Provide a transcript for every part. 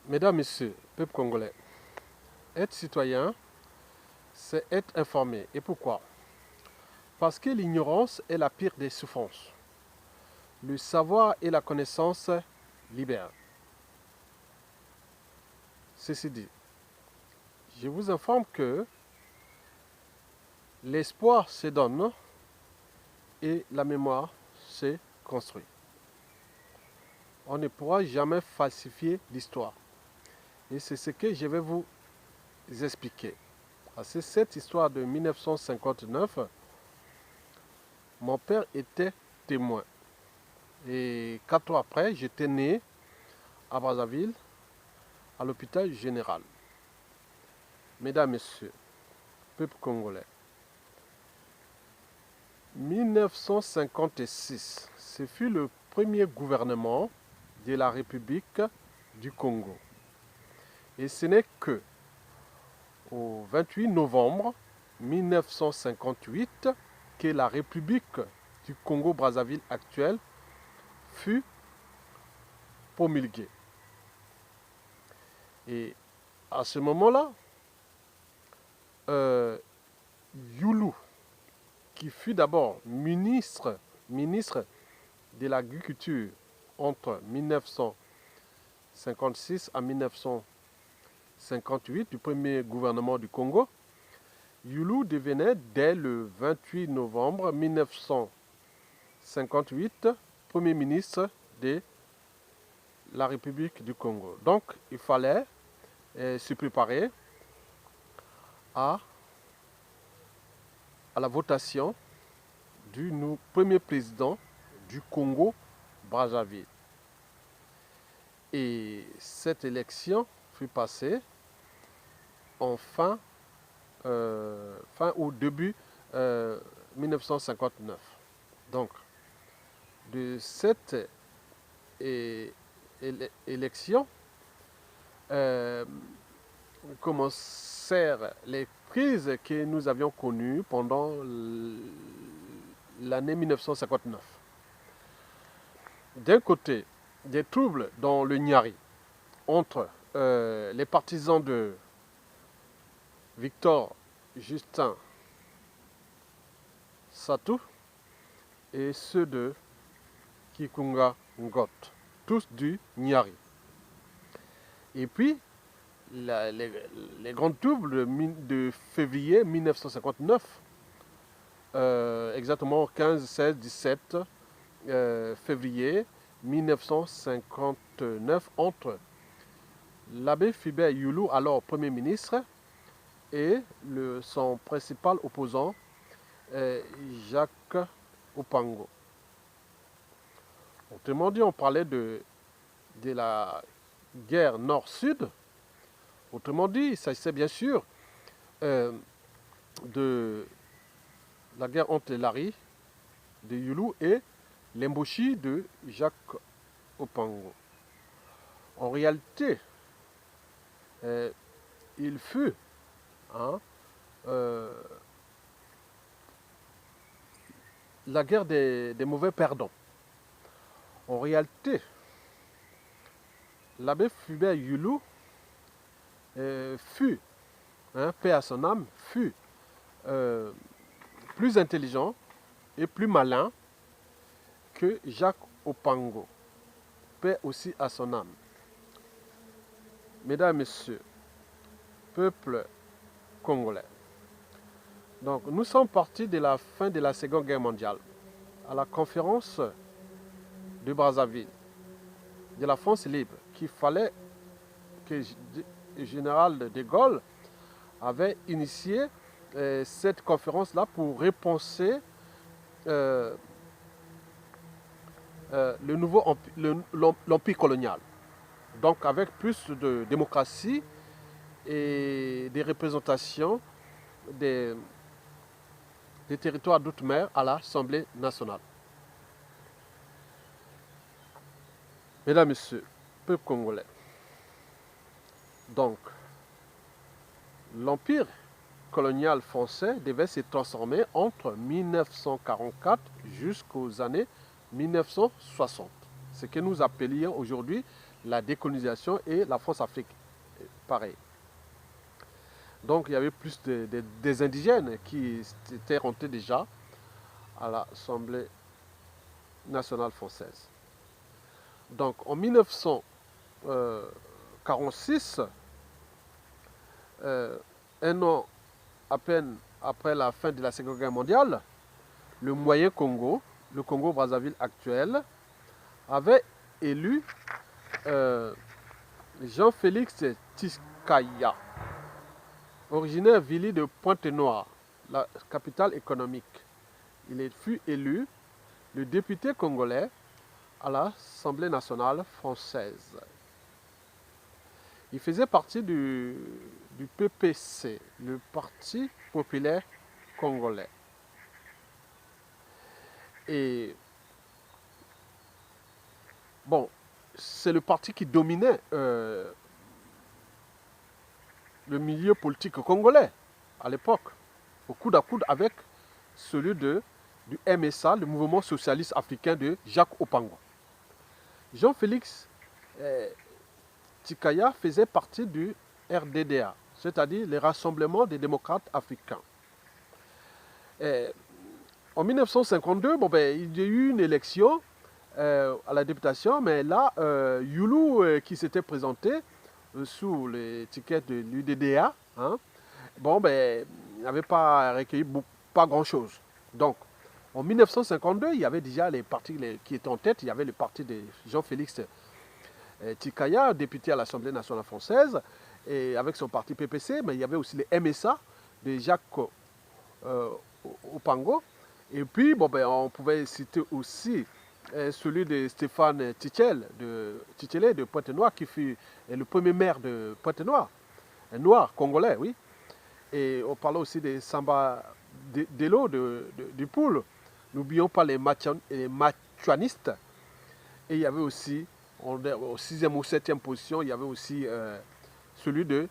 Mesdames, Messieurs, peuple congolais, être citoyen, c'est être informé. Et pourquoi? Parce que l'ignorance est la pire des souffrances. Le savoir et la connaissance libèrent. Ceci dit, je vous informe que l'espoir se donne et la mémoire se construit. On ne pourra jamais falsifier l'histoire. Et c'est ce que je vais vous expliquer. Parce que cette histoire de 1959, mon père était témoin. Et 4 ans après, j'étais né à Brazzaville, à l'hôpital général. Mesdames, Messieurs, peuple congolais, 1956, ce fut le premier gouvernement de la République du Congo. Et ce n'est que au 28 novembre 1958 que la République du Congo-Brazzaville actuelle fut promulguée. Et à ce moment-là, Youlou, qui fut d'abord ministre de l'Agriculture entre 1956 à 1958 du premier gouvernement du Congo, Youlou devenait dès le 28 novembre 1958 Premier ministre de la République du Congo. Donc il fallait se préparer à la votation du premier président du Congo-Brazzaville. Et cette élection fut passée en fin ou début 1959. Donc, de cette élection commencèrent les crises que nous avions connues pendant l'année 1959. D'un côté, des troubles dans le Niari entre les partisans de Victor Justin Satou et ceux de Kikunga Ngot, tous du Niari. Et puis, les grands troubles de février 1959, exactement 15, 16, 17 février 1959, entre l'abbé Philbert Youlou, alors Premier ministre, et son principal opposant, Jacques Opango. Autrement dit, on parlait de la guerre nord-sud. Autrement dit, il s'agissait bien sûr de la guerre entre les Lari de Youlou et l'Emboshi de Jacques Opango. En réalité, il fut la guerre des mauvais perdants. En réalité, l'abbé Philbert Youlou fut, paix à son âme, fut plus intelligent et plus malin que Jacques Opango, paix aussi à son âme. Mesdames, Messieurs, peuple congolais, donc nous sommes partis de la fin de la Seconde Guerre mondiale à la conférence de Brazzaville, de la France libre, qu'il fallait que le général de Gaulle avait initié cette conférence-là pour repenser l'empire colonial. Donc avec plus de démocratie et des représentations des territoires d'outre-mer à l'Assemblée nationale. Mesdames, Messieurs, peuple congolais, donc l'empire colonial français devait se transformer entre 1944 jusqu'aux années 1960, ce que nous appelions aujourd'hui la décolonisation et la France-Afrique, pareil. Donc il y avait plus des indigènes qui étaient rentrés déjà à l'Assemblée nationale française. Donc en 1946, un an à peine après la fin de la Seconde Guerre mondiale, le moyen Congo, le Congo-Brazzaville actuel, avait élu Jean-Félix Tishkaya, originaire Vili de Pointe-Noire, la capitale économique. Il fut élu le député congolais à l'Assemblée nationale française. Il faisait partie du PPC, le Parti populaire congolais. Et bon, c'est le parti qui dominait le milieu politique congolais à l'époque, au coude à coude avec celui du MSA, le Mouvement socialiste africain de Jacques Opango. Jean-Félix Tshikaya faisait partie du RDDA, c'est-à-dire le Rassemblement des démocrates africains. En 1952, il y a eu une élection à la députation, mais là, Youlou, qui s'était présenté sous l'étiquette de l'UDDA, hein, il n'avait pas recueilli pas grand-chose. Donc, en 1952, il y avait déjà les partis qui étaient en tête. Il y avait le parti de Jean-Félix Tshikaya, député à l'Assemblée nationale française, et avec son parti PPC, mais il y avait aussi les MSA de Jacques Opango. Et puis, on pouvait citer aussi celui de Stéphane Tichele de Pointe-Noire, qui fut le premier maire de Pointe-Noire, un noir congolais, oui. Et on parlait aussi de Samba Delo du Poule. N'oublions pas les machuanistes. Et il y avait aussi, au 6e ou 7e position, il y avait aussi celui de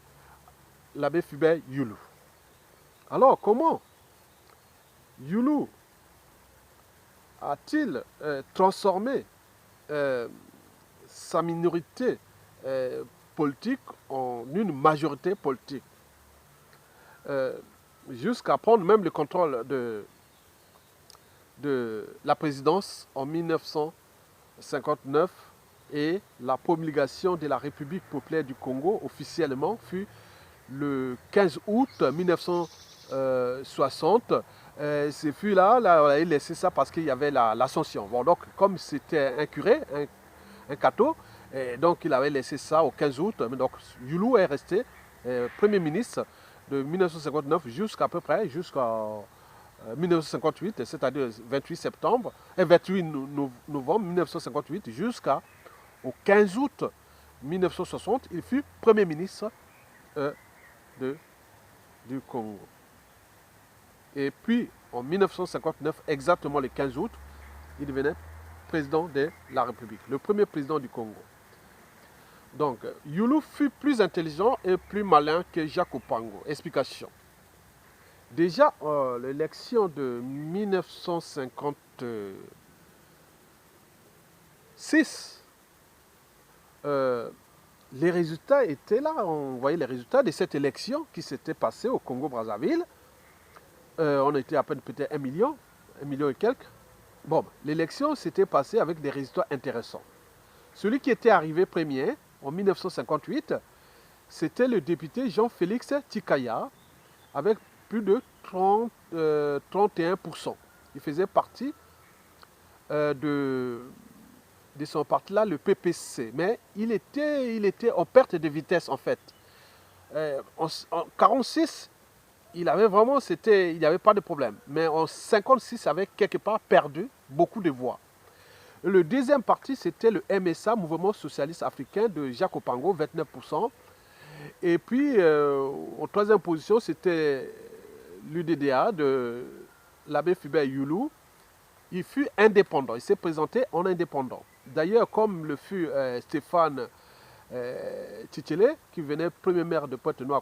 l'abbé Fubert Youlou. Alors, comment Youlou a-t-il transformé sa minorité politique en une majorité politique jusqu'à prendre même le contrôle de la présidence en 1959 et la promulgation de la République populaire du Congo officiellement fut le 15 août 1960. Ce fut là, il a laissé ça parce qu'il y avait l'ascension. Bon, donc, comme c'était un curé, un catho, donc il avait laissé ça au 15 août. Donc, Youlou est resté Premier ministre de 1959 jusqu'à peu près, jusqu'en 1958, c'est-à-dire 28 novembre 1958, jusqu'au 15 août 1960, il fut Premier ministre du Congo. Et puis, en 1959, exactement le 15 août, il devenait président de la République, le premier président du Congo. Donc, Youlou fut plus intelligent et plus malin que Jacques Opango. Explication. Déjà, l'élection de 1956, les résultats étaient là. On voyait les résultats de cette élection qui s'était passée au Congo-Brazzaville. On était à peine peut-être 1 million et quelques. Bon, l'élection s'était passée avec des résultats intéressants. Celui qui était arrivé premier en 1958, c'était le député Jean-Félix Tshikaya, avec plus de 31%. Il faisait partie de son parti-là, le PPC. Mais il était en perte de vitesse, en fait. En 1946, il avait vraiment, il n'y avait pas de problème. Mais en 1956, il avait quelque part perdu beaucoup de voix. Le deuxième parti, c'était le MSA, Mouvement socialiste africain de Jacques Opango, 29%. Et puis, en troisième position, c'était l'UDDA de l'abbé Fubert Youlou. Il fut indépendant, il s'est présenté en indépendant. D'ailleurs, comme le fut Stéphane Tichele, qui venait premier maire de Pointe-Noire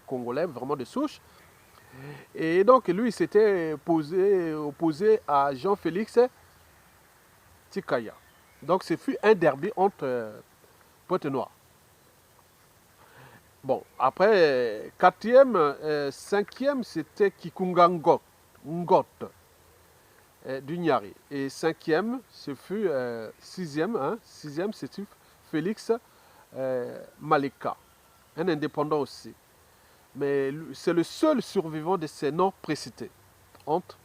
congolais, vraiment de souche. Et donc, lui, il s'était opposé à Jean-Félix Tshikaya. Donc ce fut un derby entre Pointe-Noire. Bon, après, quatrième, cinquième, c'était Kikungangot Ngot, du Nyari. Et cinquième, ce fut sixième, hein, sixième, c'était Félix Malika, un indépendant aussi. Mais c'est le seul survivant de ces noms précités, entre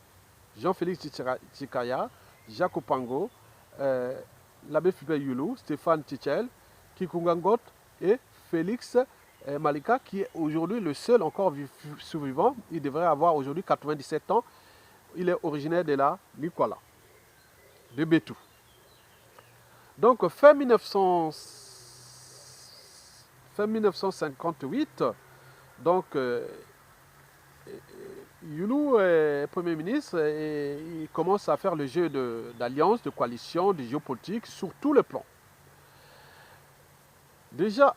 Jean-Félix Tchikaya, Jacques Opango, l'abbé Philippe Yulu, Stéphane Tchichel, Kikungangot et Félix Malika, qui est aujourd'hui le seul encore survivant. Il devrait avoir aujourd'hui 97 ans. Il est originaire de la Nikwala, de Bétou. Donc fin 1958, donc Yulu est Premier ministre et il commence à faire le jeu d'alliance, de coalition, de géopolitique sur tous les plans. Déjà,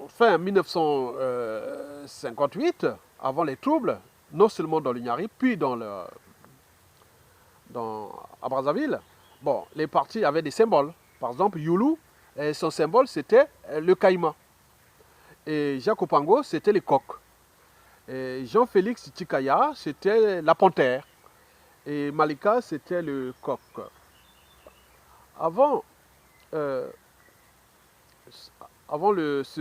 fin 1958, avant les troubles, non seulement dans le Nyari, puis à Brazzaville, bon, les partis avaient des symboles. Par exemple, Yulu, son symbole, c'était le caïman. Et Jacques Opango, c'était le coq. Et Jean-Félix Tchikaya, c'était la panthère. Et Malika, c'était le coq. Avant ce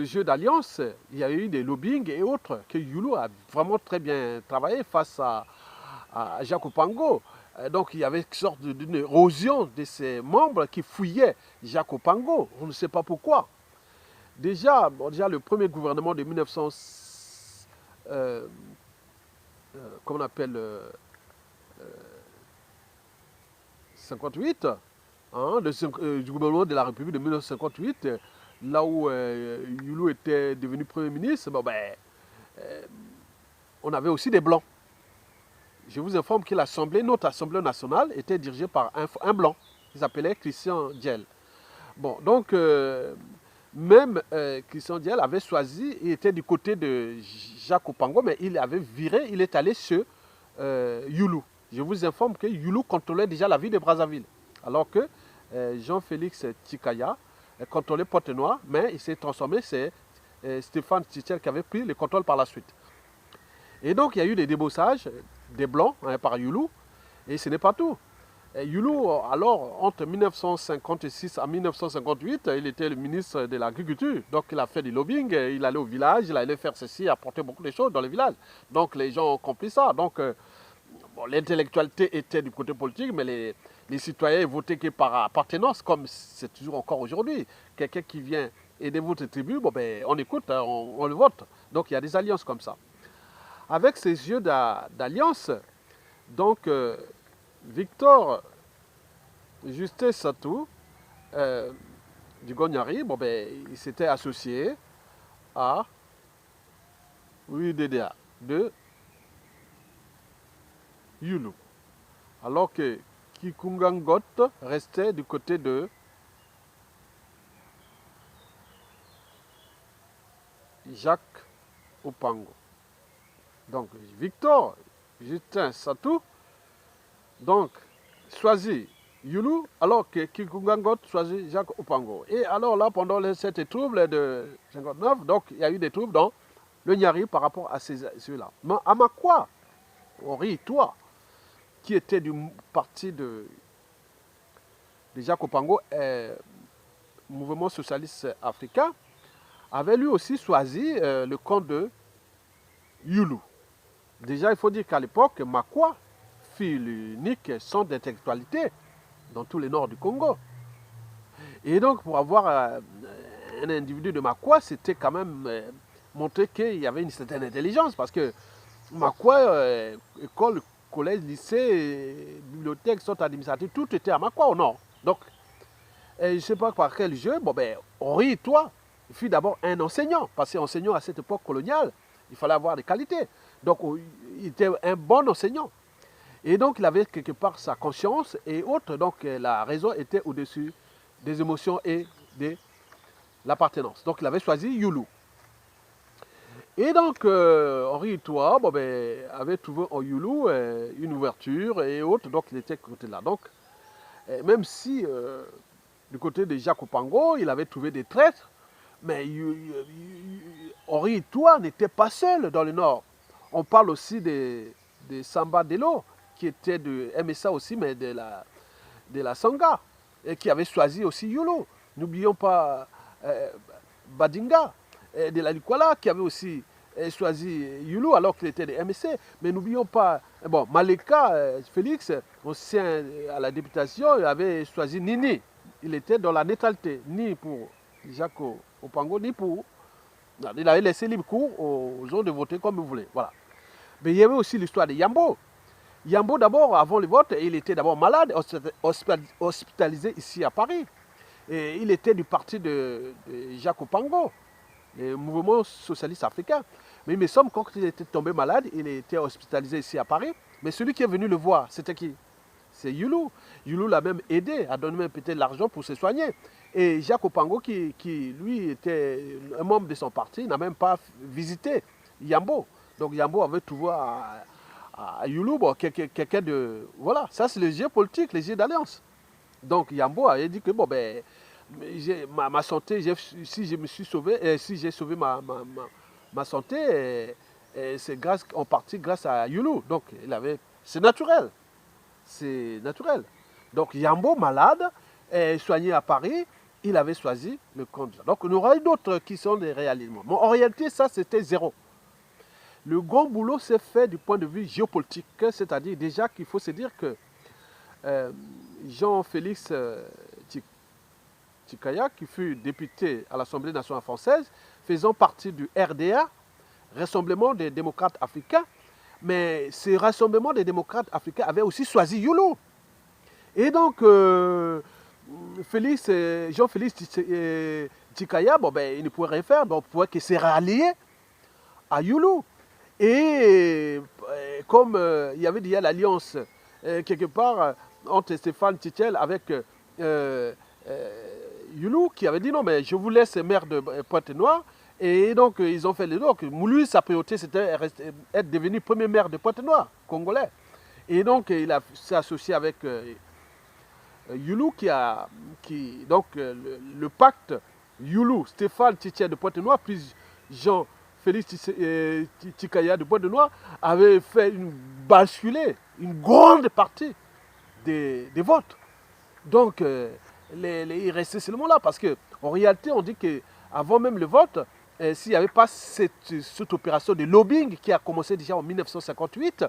jeu d'alliance, il y a eu des lobbying et autres que Yulu a vraiment très bien travaillé face à Jacques Opango. Donc il y avait une sorte d'une érosion de ses membres qui fouillaient Jacques Opango. On ne sait pas pourquoi. Déjà le premier gouvernement de 58, hein, du gouvernement de la République de 1958, là où Yulu était devenu Premier ministre, bon, on avait aussi des Blancs. Je vous informe que notre Assemblée nationale était dirigée par un Blanc, qui s'appelait Christian Diel. Bon, donc, même Christian Diel avait choisi, il était du côté de Jacques Opango, mais il avait viré, il est allé sur Yulu. Je vous informe que Yulu contrôlait déjà la ville de Brazzaville, alors que Jean-Félix Tchikaya contrôlait Pointe-Noire, mais il s'est transformé, c'est Stéphane Tchichel qui avait pris le contrôle par la suite. Et donc, il y a eu des débossages des Blancs par Yulu, et ce n'est pas tout. Et Yulu, alors, entre 1956 à 1958, il était le ministre de l'Agriculture. Donc, il a fait du lobbying, il allait au village, il allait faire ceci, apporter beaucoup de choses dans le village. Donc, les gens ont compris ça. Donc, l'intellectualité était du côté politique, mais les citoyens votaient que par appartenance, comme c'est toujours encore aujourd'hui. Quelqu'un qui vient aider votre tribu, on écoute, on le vote. Donc, il y a des alliances comme ça. Avec ces jeux d'alliance, donc Victor Justin Satou du Gonyari, il s'était associé à UIDDA de Yulu, alors que Kikungangot restait du côté de Jacques Opango. Donc Victor Justin Satou donc choisit Yulu, alors que Kikungangot choisit Jacques Opango. Et alors là, pendant cette trouble de 59, donc il y a eu des troubles dans le Nyari par rapport à ceux-là. Mais Amakwa, toi, qui était du parti de Jacques Opango, mouvement socialiste africain, avait lui aussi choisi le camp de Yulu. Déjà, il faut dire qu'à l'époque, Makwa fut l'unique centre d'intellectualité dans tous les nord du Congo. Et donc, pour avoir un individu de Makwa, c'était quand même montrer qu'il y avait une certaine intelligence, parce que Makwa, école, collège, lycée, bibliothèque, centre administratif, tout était à Makwa au nord. Donc, je ne sais pas par quel jeu, Henri, toi, fut d'abord un enseignant, parce qu'enseignant à cette époque coloniale, il fallait avoir des qualités. Donc, il était un bon enseignant. Et donc, il avait quelque part sa conscience et autres. Donc, la raison était au-dessus des émotions et de l'appartenance. Donc, il avait choisi Yulu. Et donc, Henri Toit avait trouvé en Yulu une ouverture et autres. Donc, il était côté là. Donc, même si du côté de Jacques Opango, il avait trouvé des traîtres, mais Henri Itouan n'était pas seul dans le Nord. On parle aussi de Samba Delo, qui était de MSA aussi, mais de la Sangha, et qui avait choisi aussi Yulu. N'oublions pas Badinga, de la Likwala, qui avait aussi choisi Yulu alors qu'il était de MSC. Mais n'oublions pas, bon, Maleka Félix, ancien à la députation, il avait choisi Nini. Il était dans la neutralité, ni pour Jacques Opango, ni pour... Il avait laissé libre cours aux gens de voter comme ils voulaient. Voilà. Mais il y avait aussi l'histoire de Yambo. Yambo, d'abord, avant le vote, il était d'abord malade, hospitalisé ici à Paris. Et il était du parti de Jacques Opango, le mouvement socialiste africain. Mais il me semble que quand il était tombé malade, il était hospitalisé ici à Paris. Mais celui qui est venu le voir, c'était qui? C'est Yulu. Yulu l'a même aidé, a donné même peut-être l'argent pour se soigner. Et Jacques Opango, qui lui était un membre de son parti, n'a même pas visité Yambo. Donc Yambo avait trouvé à Yulu bon, quelqu'un de... Voilà, ça c'est le jeu politique, les jeux d'alliance. Donc Yambo avait dit que bon, ben, ma santé, si je me suis sauvé, si j'ai sauvé ma santé, c'est en partie grâce à Yulu. Donc c'est naturel. C'est naturel. Donc Yambo, malade, soigné à Paris, il avait choisi le candidat. Donc il y aura eu d'autres qui sont des réalismes. Mais en réalité, ça c'était zéro. Le grand boulot s'est fait du point de vue géopolitique, c'est-à-dire déjà qu'il faut se dire que Jean-Félix Tchikaya, qui fut député à l'Assemblée nationale française, faisant partie du RDA, Rassemblement des démocrates africains, mais ce Rassemblement des démocrates africains avait aussi choisi Yulu. Et donc, Jean-Félix Tchikaya, bon, ben, il ne pouvait rien faire, donc il pouvait que se rallier à Yulu. Et comme il y avait déjà l'alliance quelque part entre Stéphane Tichel avec Yulu, qui avait dit non, mais je vous laisse maire de Pointe-Noire. Et donc, ils ont fait les deux. Lui, sa priorité, c'était être devenu premier maire de Pointe-Noire, congolais. Et donc, il s'est associé avec Yulu, donc, le pacte Yulu, Stéphane Tichel de Pointe-Noire, puis Jean-Félix Tchikaya de Pointe-Noire, avait fait basculer une grande partie des votes. Donc, il restait seulement là, parce qu'en réalité, on dit qu'avant même le vote, s'il n'y avait pas cette opération de lobbying qui a commencé déjà en 1958,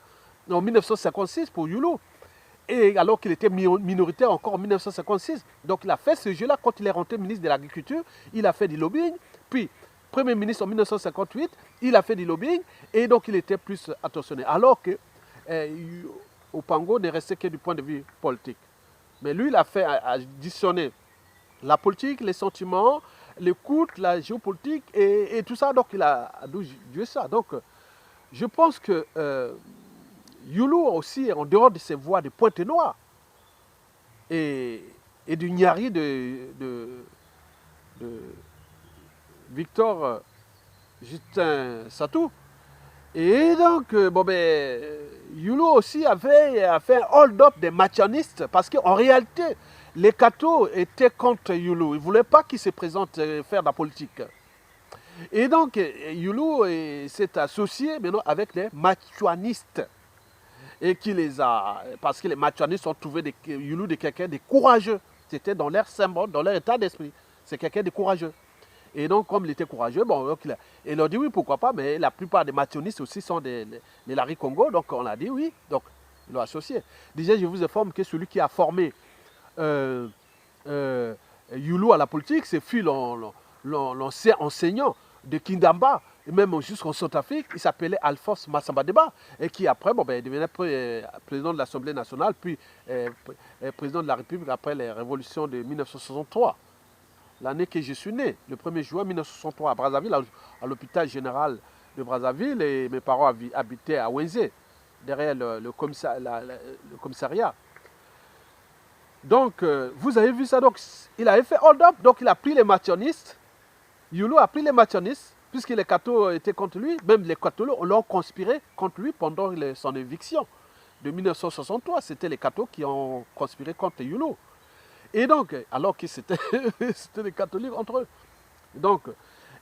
en 1956 pour Yulu, et alors qu'il était minoritaire encore en 1956. Donc il a fait ce jeu-là quand il est rentré ministre de l'Agriculture, il a fait du lobbying, puis Premier ministre en 1958, il a fait du lobbying, et donc il était plus attentionné. Alors que Opango ne restait que du point de vue politique. Mais lui, il a fait additionner la politique, les sentiments, l'écoute, la géopolitique et tout ça. Donc, il a joué ça. Donc, je pense que Yulu aussi, en dehors de ses voix de Pointe-Noire et du Nyari de Victor Justin Satou, et donc, bon ben, Yulu aussi avait fait un hold-up des machianistes parce qu'en réalité, les cathos étaient contre Yulu. Ils ne voulaient pas qu'il se présente faire de la politique. Et donc, Yulu s'est associé maintenant avec les machianistes. Et qui les a. Parce que les machianistes ont trouvé Yulu de quelqu'un de courageux. C'était dans leur symbole, dans leur état d'esprit. C'est quelqu'un de courageux. Et donc, comme il était courageux, bon, donc, il a dit oui, pourquoi pas, mais la plupart des machianistes aussi sont des Larry Congo, donc on a dit oui, donc ils l'ont associé. Déjà, je vous informe que celui qui a formé Yulu à la politique, c'est l'ancien enseignant de Kindamba, et même jusqu'en Centrafrique, il s'appelait Alphonse Massamba-Deba, et qui après, bon, ben, il devenait président de l'Assemblée nationale, puis président de la République après les révolutions de 1963. L'année que je suis né, le 1er juin 1963, à Brazzaville, à l'hôpital général de Brazzaville, et mes parents habitaient à Wenzé, derrière le commissariat. Donc, vous avez vu ça, donc il avait fait hold-up, donc il a pris les machianistes, Yulu a pris les machianistes, puisque les cathos étaient contre lui, même les catholiques l'ont conspiré contre lui pendant son éviction de 1963, c'était les cathos qui ont conspiré contre Yulu. Et donc, alors que c'était c'était des catholiques entre eux. Donc,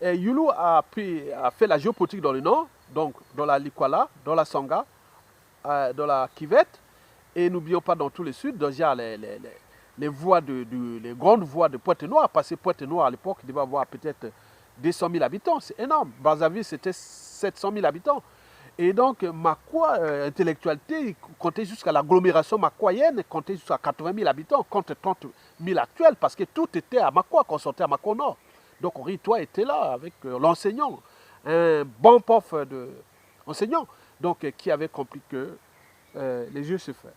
Youlou a fait la géopolitique dans le nord, donc dans la Likwala, dans la Sangha, dans la Kivette, et n'oublions pas dans tout le sud, déjà les voies les grandes voies de Pointe-Noire, parce que Pointe-Noire à l'époque devait avoir peut-être 200 000 habitants, c'est énorme. Brazzaville c'était 700 000 habitants. Et donc Makwa, intellectualité, comptait jusqu'à l'agglomération makwaïenne, comptait jusqu'à 80 000 habitants, contre 30 000 actuels, parce que tout était à Makwa, quand on sortait à Makwa Nord. Donc Henri-Toi était là avec l'enseignant, un bon prof d'enseignant, donc qui avait compris que les jeux se font.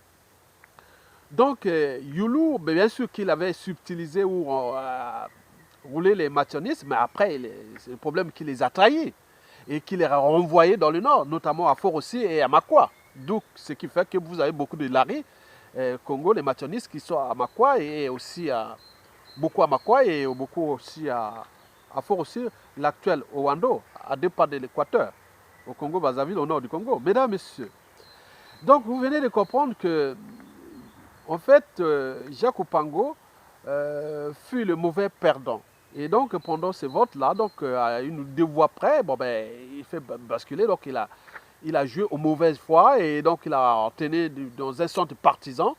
Donc Youlou, bien sûr qu'il avait subtilisé ou roulé les mationnistes, mais après c'est le problème qui les a trahis et qui les a renvoyés dans le nord, notamment à Fort aussi et à Makwa. Donc ce qui fait que vous avez beaucoup de Lari, Congo, les mationnistes qui sont à Makwa et aussi beaucoup à Makwa et beaucoup aussi à Fort aussi, l'actuel Owando, à deux pas de l'Équateur, au Congo-Brazzaville, au nord du Congo. Mesdames, Messieurs, donc vous venez de comprendre que, en fait, Jacques Opango fut le mauvais perdant. Et donc, pendant ce vote-là, donc, à une ou deux voix près, bon, ben, il fait basculer, donc il a joué aux mauvaises fois, et donc il a entraîné dans un centre partisan,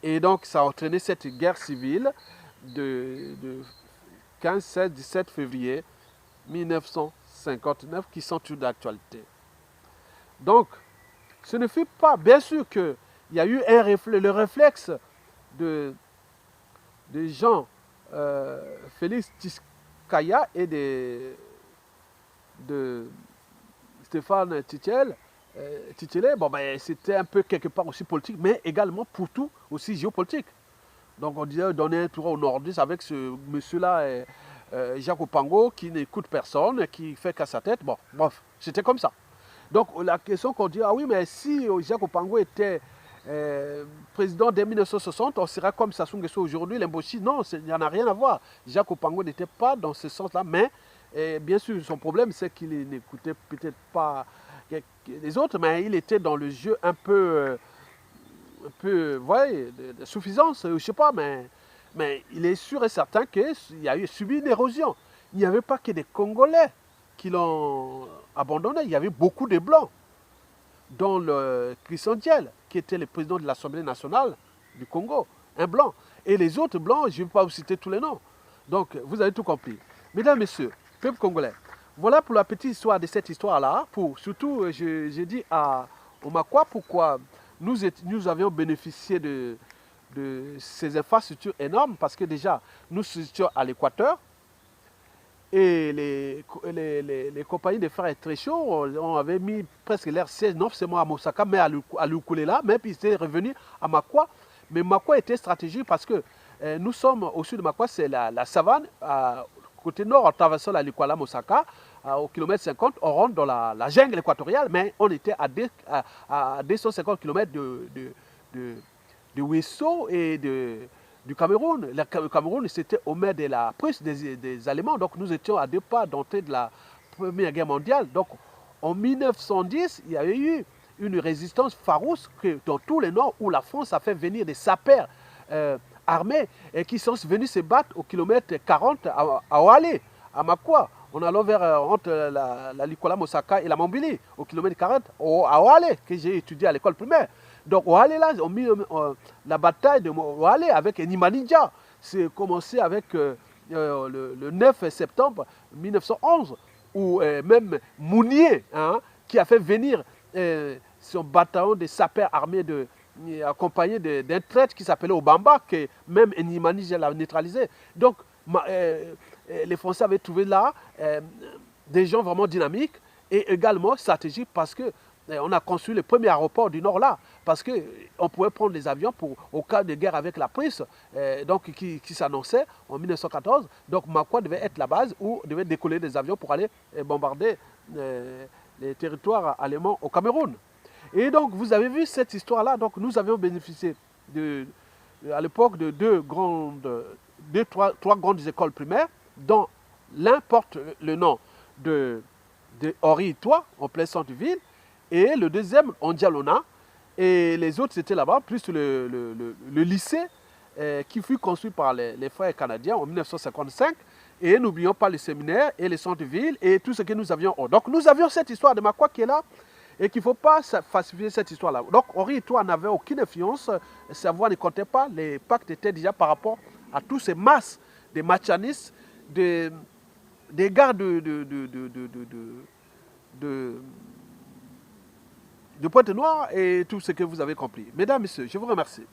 et donc ça a entraîné cette guerre civile de 15, 16, 17 février 1959 qui sont toutes d'actualité. Donc, ce ne fut pas, bien sûr qu'il y a eu le réflexe de Jean Félix Tshisekaya et de Stéphane Tchétchène. Bon, ben, c'était un peu quelque part aussi politique, mais également pour tout aussi géopolitique. Donc on disait donner un tour au nordiste avec ce monsieur-là, Jacques Opango, qui n'écoute personne, qui fait qu'à sa tête. Bon, bref, c'était comme ça. Donc la question qu'on dit, ah oui, mais si Jacques Opango était président dès 1960, on serait comme Sassou Nguesso aujourd'hui, l'Imboshi. Non, il n'y en a rien à voir. Jacques Opango n'était pas dans ce sens-là, mais bien sûr, son problème, c'est qu'il n'écoutait peut-être pas les autres, mais il était dans le jeu un peu voyez, de suffisance, je ne sais pas, mais il est sûr et certain qu'il a subi une érosion. Il n'y avait pas que des Congolais qui l'ont abandonné, il y avait beaucoup de Blancs, dont le Christian Diel, qui était le président de l'Assemblée nationale du Congo, un Blanc. Et les autres Blancs, je ne vais pas vous citer tous les noms. Donc, vous avez tout compris. Mesdames, Messieurs, peuple congolais, voilà pour la petite histoire de cette histoire-là. Surtout, j'ai dit au Makwa pourquoi nous avions bénéficié de ces infrastructures énormes, parce que déjà, nous étions à l'Équateur, et les compagnies de frères très chauds, on avait mis presque leur siège, non seulement à Mosaka, mais à Lukulela, même puis ils étaient revenus à Makwa. Mais Makwa était stratégique parce que nous sommes au sud de Makwa, c'est la savane, côté nord, en traversant la Likwala Mosaka, au kilomètre 50, on rentre dans la jungle équatoriale, mais on était à 250 km de Ouesso et du Cameroun. Le Cameroun, c'était au maire de la Prusse des Allemands, donc nous étions à deux pas d'entrée de la Première Guerre mondiale. Donc en 1910, il y avait eu une résistance farouche dans tout le nord où la France a fait venir des sapeurs armés et qui sont venus se battre au kilomètre 40 à Oualé, à Makwa, en allant entre la Likwala Mosaka et la Mambili, au kilomètre 40, à Oualé, que j'ai étudié à l'école primaire. Donc Oualé, là, on a mis la bataille de Oualé avec Nimaninja. C'est commencé avec le 9 septembre 1911, où même Mounier, hein, qui a fait venir son bataillon de sapeurs armés accompagné d'un traître qui s'appelait Obamba, que même Nimanija l'a neutralisé. Donc, les Français avaient trouvé là des gens vraiment dynamiques et également stratégiques parce que on a construit le premier aéroport du Nord là, parce qu'on pouvait prendre des avions au cas de guerre avec la Prusse, donc qui s'annonçait en 1914. Donc Makwa devait être la base où devait décoller des avions pour aller bombarder les territoires allemands au Cameroun. Et donc vous avez vu cette histoire-là, donc nous avions bénéficié à l'époque de trois grandes écoles primaires, dont l'un porte le nom de Henri-Toi, en plein centre-ville, et le deuxième en Dialona, et les autres c'était là-bas, plus le lycée qui fut construit par les frères canadiens en 1955. Et n'oublions pas les séminaires et les centres-villes et tout ce que nous avions. Donc nous avions cette histoire de Makwa qui est là et qu'il ne faut pas falsifier cette histoire-là. Donc Henri et toi n'avaient aucune influence, sa voix ne comptait pas, les pactes étaient déjà par rapport à tous ces masses de machanistes, des gars de Pointe-Noire et tout ce que vous avez compris. Mesdames, Messieurs, je vous remercie.